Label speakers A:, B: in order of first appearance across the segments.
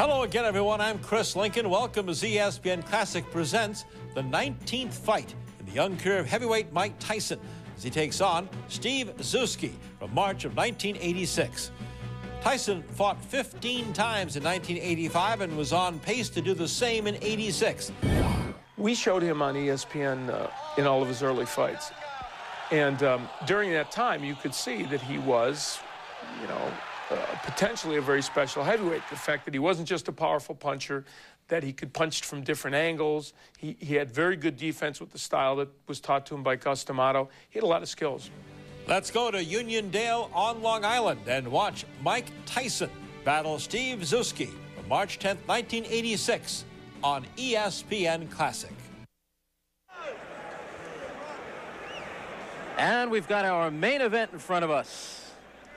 A: Hello again, everyone. I'm Chris Lincoln. Welcome as ESPN Classic presents the 19th fight in the young career of heavyweight Mike Tyson as he takes on Steve Zouski from March of 1986. Tyson fought 15 times in 1985 and was on pace to do the same in '86.
B: We showed him on ESPN in all of his early fights. And during that time, you could see that he was, potentially a very special heavyweight. The fact that he wasn't just a powerful puncher, that he could punch from different angles. He had very good defense with the style that was taught to him by Gus D'Amato. He had a lot of skills.
A: Let's go to Uniondale on Long Island and watch Mike Tyson battle Steve Zouski from March 10th, 1986 on ESPN Classic.
C: And we've got our main event in front of us.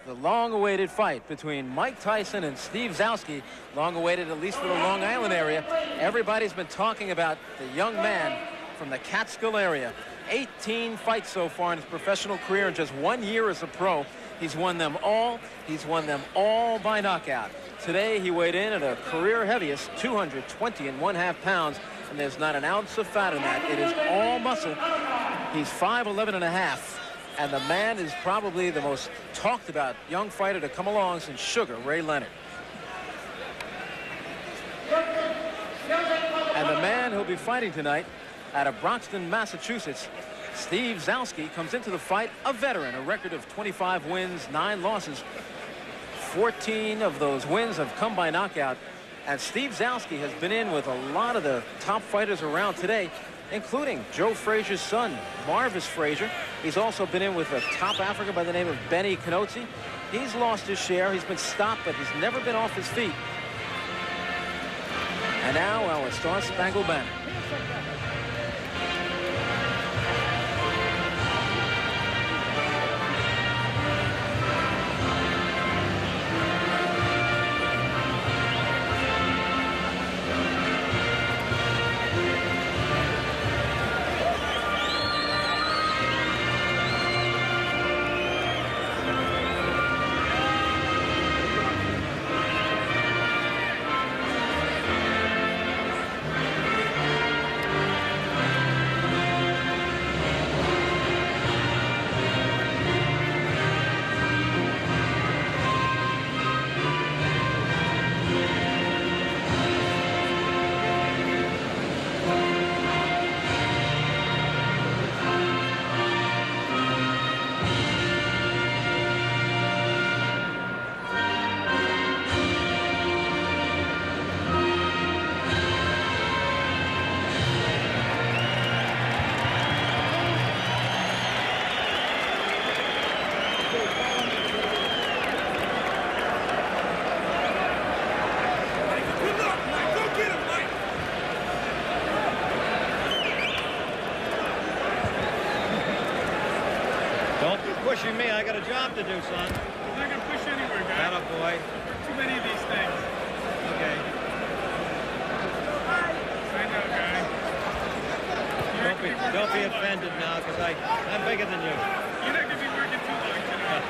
C: The long-awaited fight between Mike Tyson and Steve Zouski. Long-awaited, at least for the Long Island area. Everybody's been talking about the young man from the Catskill area. 18 fights so far in his professional career in just 1 year as a pro. He's won them all. He's won them all by knockout. Today he weighed in at a career heaviest 220.5 pounds, and there's not an ounce of fat in that. It is all muscle. He's 5'11.5". And the man is probably the most talked about young fighter to come along since Sugar Ray Leonard. And the man who'll be fighting tonight out of Broxton, Massachusetts, Steve Zouski, comes into the fight a veteran, a record of 25 wins, 9 losses. 14 of those wins have come by knockout. And Steve Zouski has been in with a lot of the top fighters around today, including Joe Frazier's son, Marvis Frazier. He's also been in with a top African by the name of Benny Canozzi. He's lost his share. He's been stopped, but he's never been off his feet. And now our Star Spangled Banner.
D: Don't be pushing me. I got a job to do, son.
E: I'm not going to push anywhere, guy.
D: Atta boy.
E: Too many of these things.
D: Okay.
E: I know, guy.
D: Don't be offended now, because I'm bigger than you.
E: You're not going to be working too long tonight.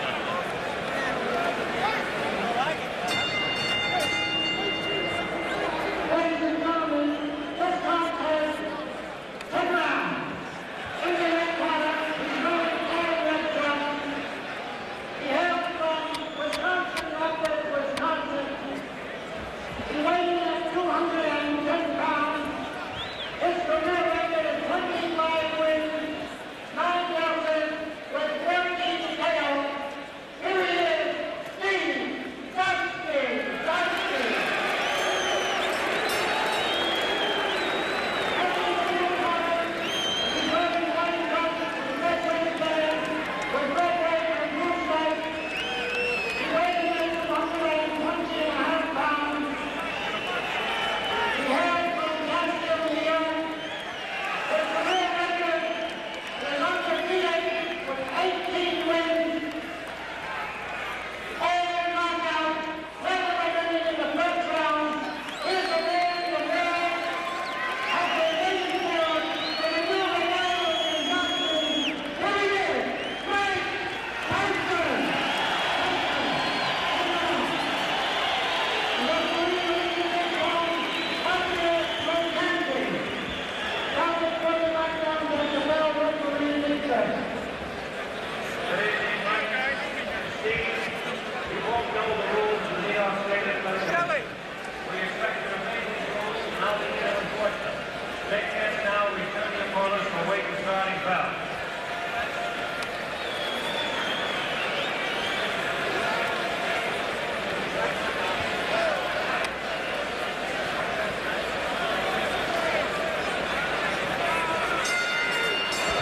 E: foul.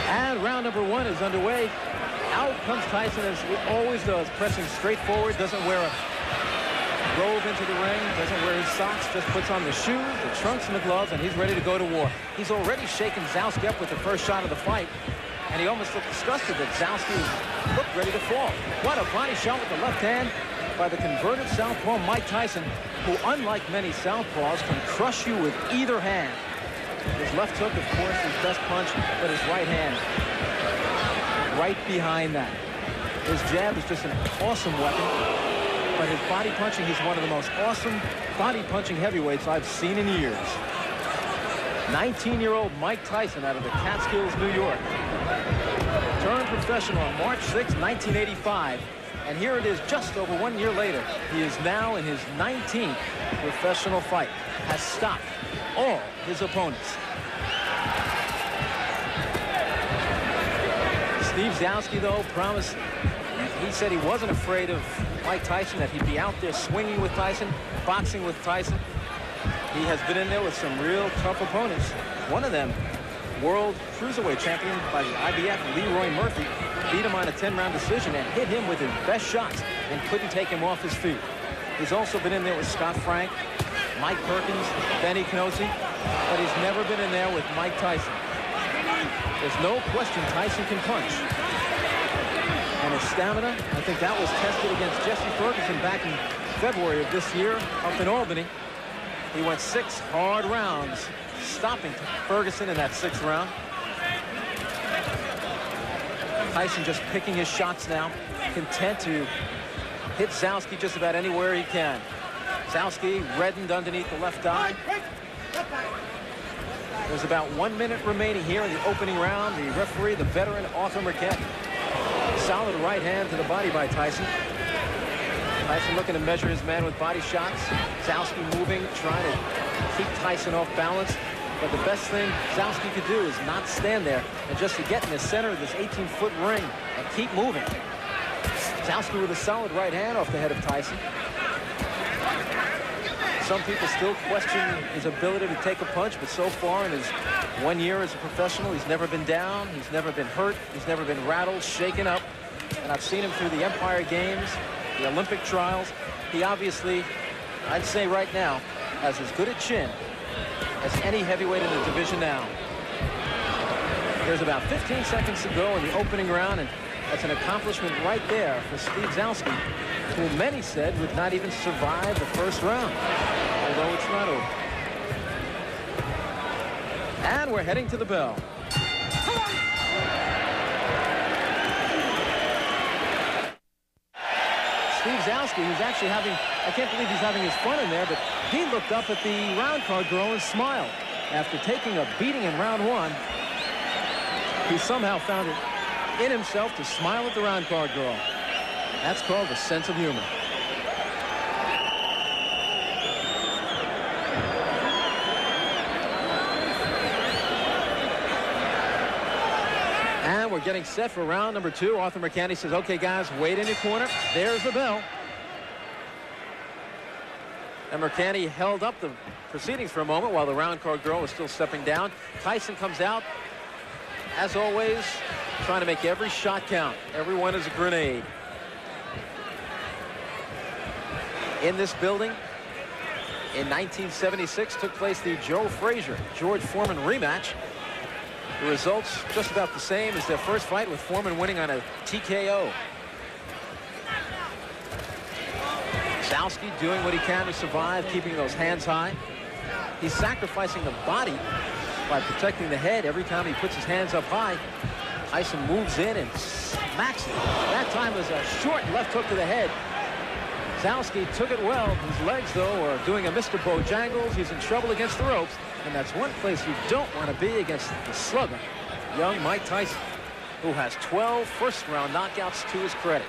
C: And round number 1 is underway. Out comes Tyson, as he always does, pressing straight forward, doesn't wear a robe into the ring, doesn't wear his socks, just puts on the shoes, the trunks, and the gloves, and he's ready to go to war. He's already shaken Zouski up with the first shot of the fight, and he almost looked disgusted that Zouski looked ready to fall. What a body shot with the left hand by the converted southpaw Mike Tyson, who, unlike many southpaws, can crush you with either hand. His left hook, of course, his best punch, but his right hand right behind that. His jab is just an awesome weapon, but his body punching, he's one of the most awesome body punching heavyweights I've seen in years. 19-year-old Mike Tyson out of the Catskills, New York. Turned professional on March 6, 1985. And here it is just over 1 year later. He is now in his 19th professional fight. Has stopped all his opponents. Steve Zouski, though, promised, he said he wasn't afraid of Mike Tyson, that he'd be out there swinging with Tyson, boxing with Tyson. He has been in there with some real tough opponents. One of them, world cruiserweight champion by the IBF, Leroy Murphy, beat him on a 10-round decision and hit him with his best shots and couldn't take him off his feet. He's also been in there with Scott Frank, Mike Perkins, Benny Knossi, but he's never been in there with Mike Tyson. There's no question Tyson can punch. And his stamina, I think that was tested against Jesse Ferguson back in February of this year up in Albany. He went 6 hard rounds, stopping Ferguson in that 6th round. Tyson just picking his shots now, content to hit Zouski just about anywhere he can. Zouski reddened underneath the left eye. There's about 1 minute remaining here in the opening round. The referee, the veteran Arthur Marquette. Solid right hand to the body by Tyson. Tyson looking to measure his man with body shots. Zouski moving, trying to keep Tyson off balance. But the best thing Zouski could do is not stand there and just to get in the center of this 18-foot ring and keep moving. Zouski with a solid right hand off the head of Tyson. Some people still question his ability to take a punch, but so far in his 1 year as a professional, he's never been down, he's never been hurt, he's never been rattled, shaken up. And I've seen him through the Empire Games, the Olympic trials. He obviously, I'd say right now, has as good a chin as any heavyweight in the division now. There's about 15 seconds to go in the opening round, and that's an accomplishment right there for Steve Zouski, who many said would not even survive the first round, although it's not over. And we're heading to the bell. Steve Zouski, who's actually having, I can't believe he's having his fun in there, but he looked up at the round card girl and smiled. After taking a beating in round 1, he somehow found it in himself to smile at the round card girl. That's called a sense of humor. And we're getting set for round number 2. Arthur McCanny says, okay, guys, wait in your corner. There's the bell. And McCanny held up the proceedings for a moment while the round card girl was still stepping down. Tyson comes out, as always, trying to make every shot count. Every one is a grenade. In this building, in 1976, took place the Joe Frazier, George Foreman rematch. The results just about the same as their first fight, with Foreman winning on a TKO. Zouski doing what he can to survive, keeping those hands high. He's sacrificing the body by protecting the head every time he puts his hands up high. Tyson moves in and smacks it. That time was a short left hook to the head. Zouski took it well. His legs, though, are doing a Mr. Bojangles. He's in trouble against the ropes, and that's one place you don't want to be against the slugger, young Mike Tyson, who has 12 first-round knockouts to his credit.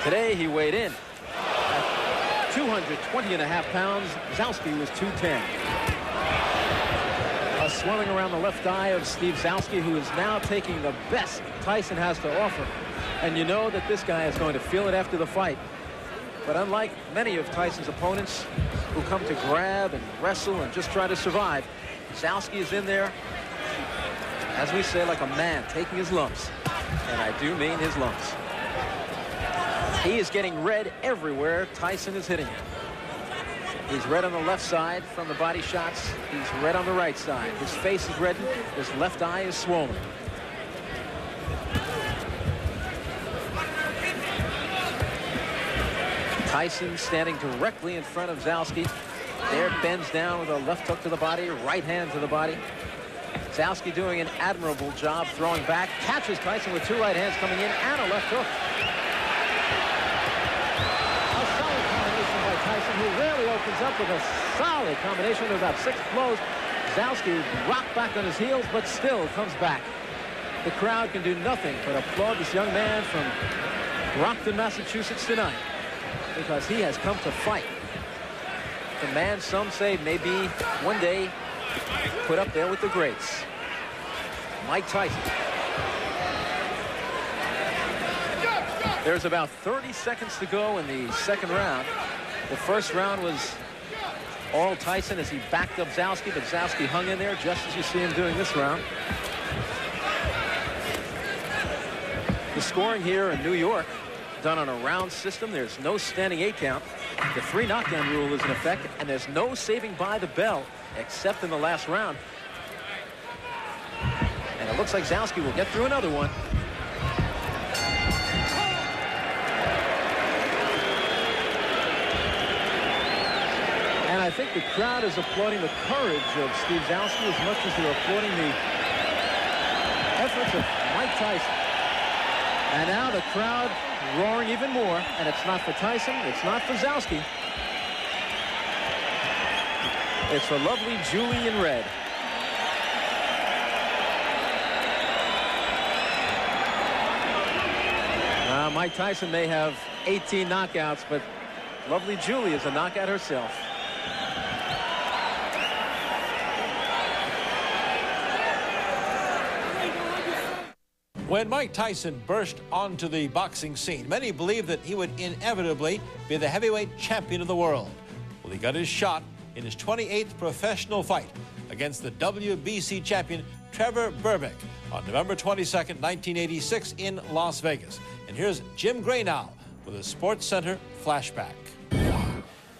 C: Today, he weighed in at 220.5 pounds. Zouski was 210. A swelling around the left eye of Steve Zouski, who is now taking the best Tyson has to offer. And you know that this guy is going to feel it after the fight. But unlike many of Tyson's opponents who come to grab and wrestle and just try to survive, Zouski is in there, as we say, like a man taking his lumps. And I do mean his lumps. He is getting red everywhere Tyson is hitting him. He's red on the left side from the body shots. He's red on the right side. His face is reddened. His left eye is swollen. Tyson standing directly in front of Zouski. There, bends down with a left hook to the body, right hand to the body. Zouski doing an admirable job throwing back. Catches Tyson with 2 right hands coming in and a left hook. A solid combination by Tyson, who rarely opens up with a solid combination of about 6 blows. Zouski rocked back on his heels, but still comes back. The crowd can do nothing but applaud this young man from Brockton, Massachusetts tonight, because he has come to fight. The man some say may be one day put up there with the greats. Mike Tyson. There's about 30 seconds to go in the second round. The first round was all Tyson as he backed up Zouski, but Zouski hung in there just as you see him doing this round. The scoring here in New York, done on a round system. There's no standing 8 count. The 3 knockdown rule is in effect, and there's no saving by the bell except in the last round. And it looks like Zouski will get through another one. And I think the crowd is applauding the courage of Steve Zouski as much as they're applauding the efforts of Mike Tyson. And now the crowd roaring even more, and it's not for Tyson, it's not for Zouski. It's for lovely Julie in red. Mike Tyson may have 18 knockouts, but lovely Julie is a knockout herself.
A: When Mike Tyson burst onto the boxing scene, many believed that he would inevitably be the heavyweight champion of the world. Well, he got his shot in his 28th professional fight against the WBC champion Trevor Berbick on November 22nd, 1986 in Las Vegas. And here's Jim Gray now with a Sports Center flashback.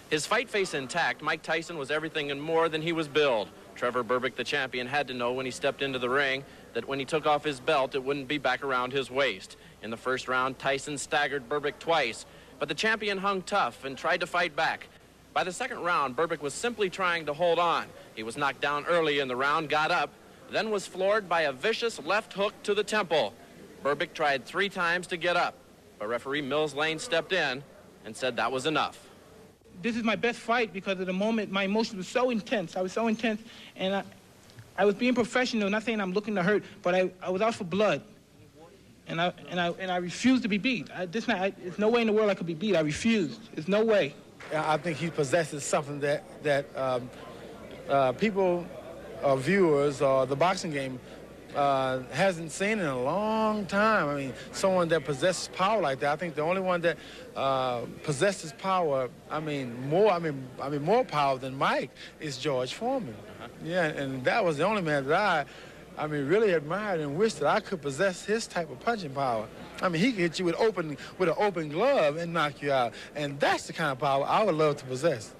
F: His fight face intact, Mike Tyson was everything and more than he was billed. Trevor Berbick, the champion, had to know when he stepped into the ring that when he took off his belt, it wouldn't be back around his waist. In the first round, Tyson staggered Berbick twice, but the champion hung tough and tried to fight back. By the second round, Berbick was simply trying to hold on. He was knocked down early in the round, got up, then was floored by a vicious left hook to the temple. Berbick tried 3 times to get up, but referee Mills Lane stepped in and said that was enough.
G: This is my best fight because at the moment my emotions were so intense. I was so intense, and I was being professional, not saying I'm looking to hurt, but I was out for blood, and I refused to be beat. There's no way in the world I could be beat. I refused. There's no way.
H: I think he possesses something that people, viewers, or the boxing game hasn't seen in a long time. I mean, someone that possesses power like that. I think the only one that possesses power, more power than Mike is George Foreman. Yeah, and that was the only man that I really admired and wished that I could possess his type of punching power. I mean, he could hit you with an open glove and knock you out, and that's the kind of power I would love to possess.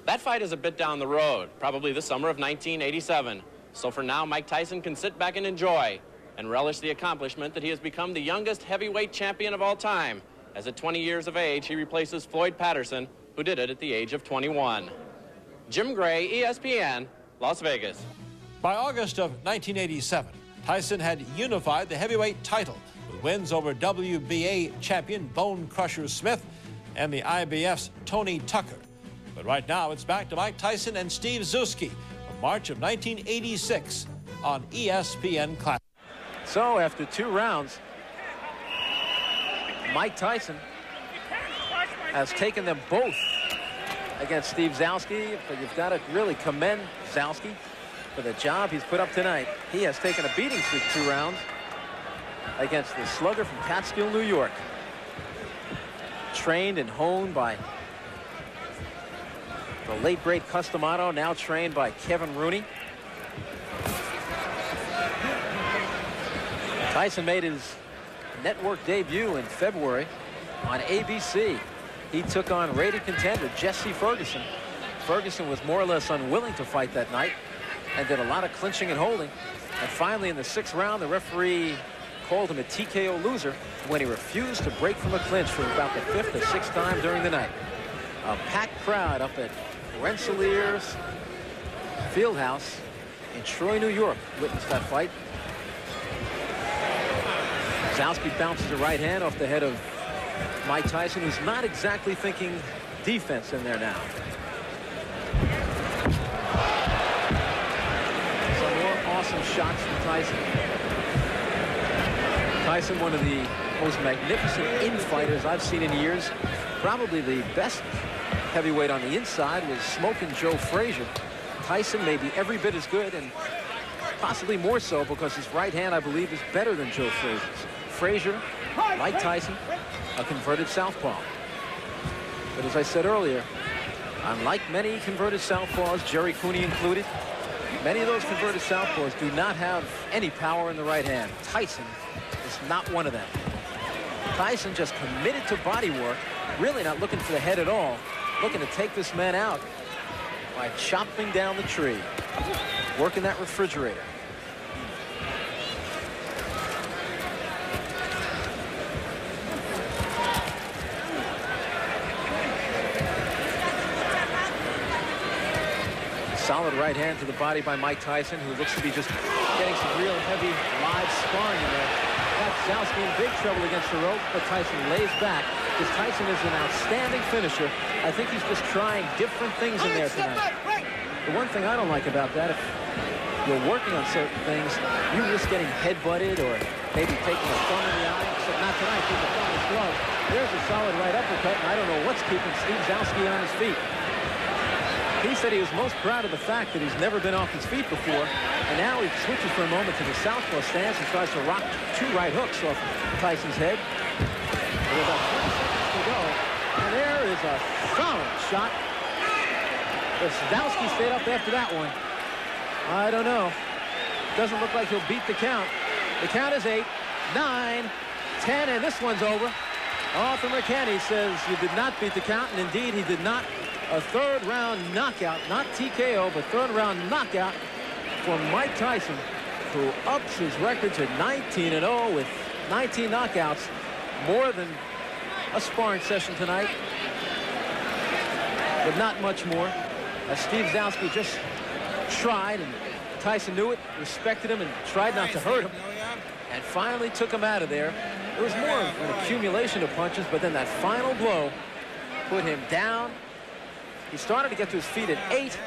F: That fight is a bit down the road, probably the summer of 1987. So for now, Mike Tyson can sit back and enjoy and relish the accomplishment that he has become the youngest heavyweight champion of all time. As at 20 years of age, he replaces Floyd Patterson, who did it at the age of 21. Jim Gray, ESPN, Las Vegas.
A: By August of 1987, Tyson had unified the heavyweight title with wins over WBA champion Bone Crusher Smith and the IBF's Tony Tucker. But right now, it's back to Mike Tyson and Steve Zouski from March of 1986 on ESPN Classic.
C: So after 2 rounds, Mike Tyson has taken them both against Steve Zouski, but you've got to really commend Zouski. for the job he's put up tonight. He has taken a beating for 2 rounds against the slugger from Catskill, New York. Trained and honed by the late great Customato, now trained by Kevin Rooney. Tyson made his network debut in February on ABC. He took on rated contender Jesse Ferguson. Ferguson was more or less unwilling to fight that night and did a lot of clinching and holding. And finally, in the 6th round, the referee called him a TKO loser when he refused to break from a clinch for about the 5th or 6th time during the night. A packed crowd up at Rensselaer's Fieldhouse in Troy, New York witnessed that fight. Zouski bounces a right hand off the head of Mike Tyson, who's not exactly thinking defense in there now. Some more awesome shots from Tyson. Tyson, one of the most magnificent infighters I've seen in years. Probably the best heavyweight on the inside was Smoking Joe Frazier. Tyson may be every bit as good, and possibly more so because his right hand, I believe, is better than Joe Frazier's. Frazier, like Tyson, a converted southpaw. But as I said earlier, unlike many converted southpaws, Jerry Cooney included, many of those converted southpaws do not have any power in the right hand. Tyson is not one of them. Tyson just committed to body work, really not looking for the head at all, looking to take this man out by chopping down the tree, working that refrigerator. Solid right hand to the body by Mike Tyson, who looks to be just getting some real heavy live sparring in there. Got Zouski in big trouble against the rope, but Tyson lays back because Tyson is an outstanding finisher. I think he's just trying different things in there tonight. The one thing I don't like about that, if you're working on certain things, you risk getting head-butted or maybe taking a thumb in the eye, except not tonight, take a thumb in his glove. There's a solid right uppercut, and I don't know what's keeping Steve Zouski on his feet. He said he was most proud of the fact that he's never been off his feet before, and now he switches for a moment to the southpaw stance and tries to rock 2 right hooks off Tyson's head. With about 20 seconds to go, and there is a solid shot. If Zouski stayed up after that one, I don't know. Doesn't look like he'll beat the count. The count is 8, 9, 10, and this one's over. Arthur McKenney says you did not beat the count, and indeed he did not. A 3rd round knockout, not TKO, but 3rd round knockout for Mike Tyson, who ups his record to 19-0 with 19 knockouts, more than a sparring session tonight, but not much more. As Steve Zouski just tried, and Tyson knew it, respected him, and tried not to hurt him, and finally took him out of there. It was more of an accumulation of punches, but then that final blow put him down. He started to get to his feet at 8,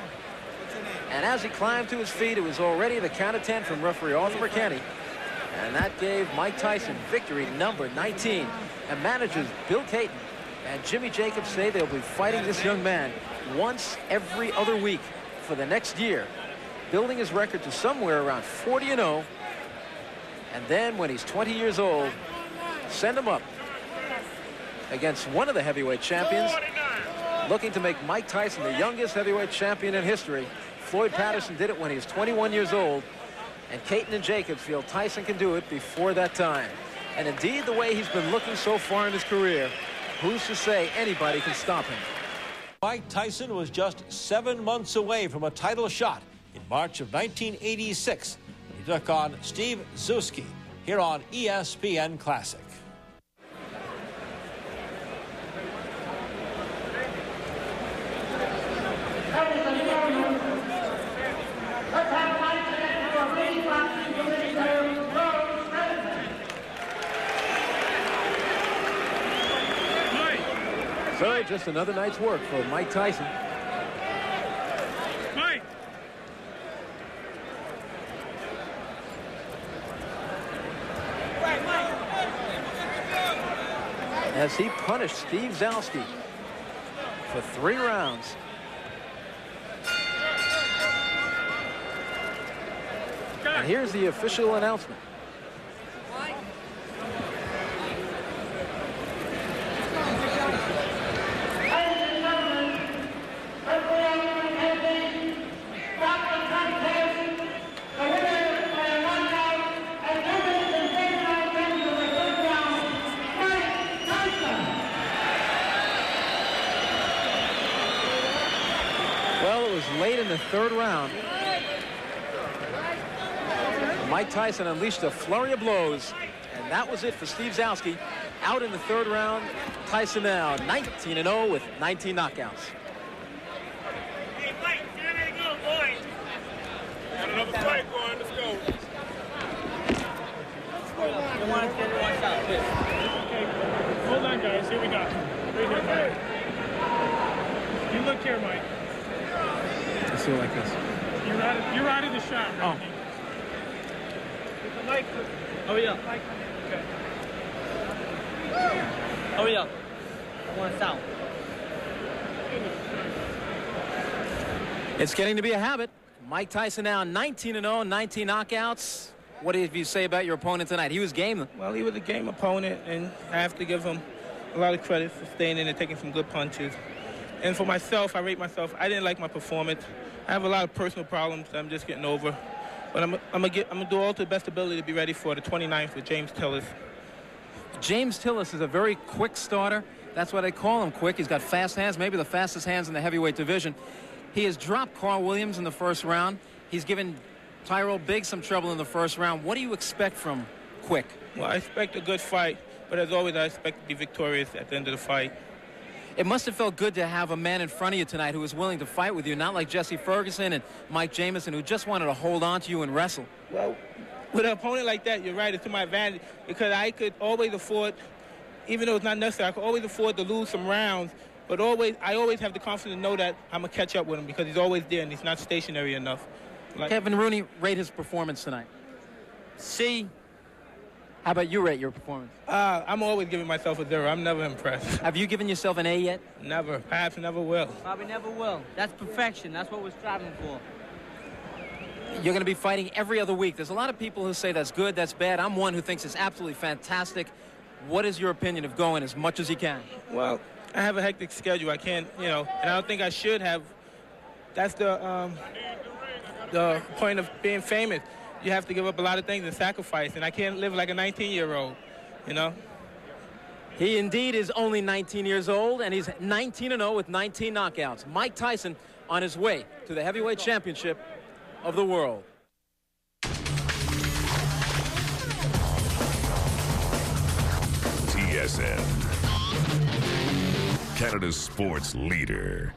C: and as he climbed to his feet, it was already the count of 10 from referee Arthur McKenney, and that gave Mike Tyson victory number 19. And managers Bill Caton and Jimmy Jacobs say they'll be fighting this young man once every other week for the next year, building his record to somewhere around 40-0, and then when he's 20 years old, send him up against one of the heavyweight champions, looking to make Mike Tyson the youngest heavyweight champion in history. Floyd Patterson did it when he was 21 years old, and Caton and Jacobs feel Tyson can do it before that time. And indeed, the way he's been looking so far in his career, who's to say anybody can stop him?
A: Mike Tyson was just 7 months away from a title shot in March of 1986 when he took on Steve Zouski here on ESPN Classic.
C: So just another night's work for Mike Tyson.
E: Mike!
C: As he punished Steve Zouski for 3 rounds. And here's the official announcement. Well, it was late in the third round. Mike Tyson unleashed a flurry of blows, and that was it for Steve Zouski. Out in the third round, Tyson now 19-0 with 19 knockouts.
E: Hey, Mike, you're ready to go, boys. Got another fight going. Let's go. Okay, hold on, guys. Here we go. Right here, Mike. You look here, Mike.
C: Let's do it like this.
E: You're out of the shot, right?
C: Oh.
E: Mike.
D: Oh, yeah.
E: Mike. Okay.
D: Oh, yeah. I want south.
C: It's getting to be a habit. Mike Tyson now 19-0, 19 knockouts. What did you say about your opponent tonight? He was game.
G: Well, he was a game opponent, and I have to give him a lot of credit for staying in and taking some good punches. And for myself, I rate myself. I didn't like my performance. I have a lot of personal problems that I'm just getting over. But I'm gonna do all to the best ability to be ready for the 29th with James Tillis.
C: James Tillis is a very quick starter. That's why they call him quick. He's got fast hands, maybe the fastest hands in the heavyweight division. He has dropped Carl Williams in the first round. He's given Tyrell Biggs some trouble in the first round. What do you expect from Quick?
G: Well, I expect a good fight, but as always, I expect to be victorious at the end of the fight.
C: It must have felt good to have a man in front of you tonight who was willing to fight with you, not like Jesse Ferguson and Mike Jamison, who just wanted to hold on to you and wrestle.
G: Well, with an opponent like that, you're right, it's to my advantage, because I could always afford, even though it's not necessary, I could always afford to lose some rounds, but I always have the confidence to know that I'm going to catch up with him, because he's always there and he's not stationary enough.
C: Kevin Rooney, rate his performance tonight.
D: C.
C: How about you rate your performance?
G: I'm always giving myself a 0. I'm never impressed.
C: Have you given yourself an A yet?
G: Never. Perhaps never will.
D: Probably never will. That's perfection. That's what we're striving for.
C: You're going to be fighting every other week. There's a lot of people who say that's good, that's bad. I'm one who thinks it's absolutely fantastic. What is your opinion of going as much as you can?
G: Well, I have a hectic schedule. I can't, and I don't think I should have. That's the point of being famous. You have to give up a lot of things and sacrifice, and I can't live like a 19-year-old,
C: He indeed is only 19 years old, and he's 19-0 with 19 knockouts. Mike Tyson on his way to the heavyweight championship of the world.
I: TSN, Canada's sports leader.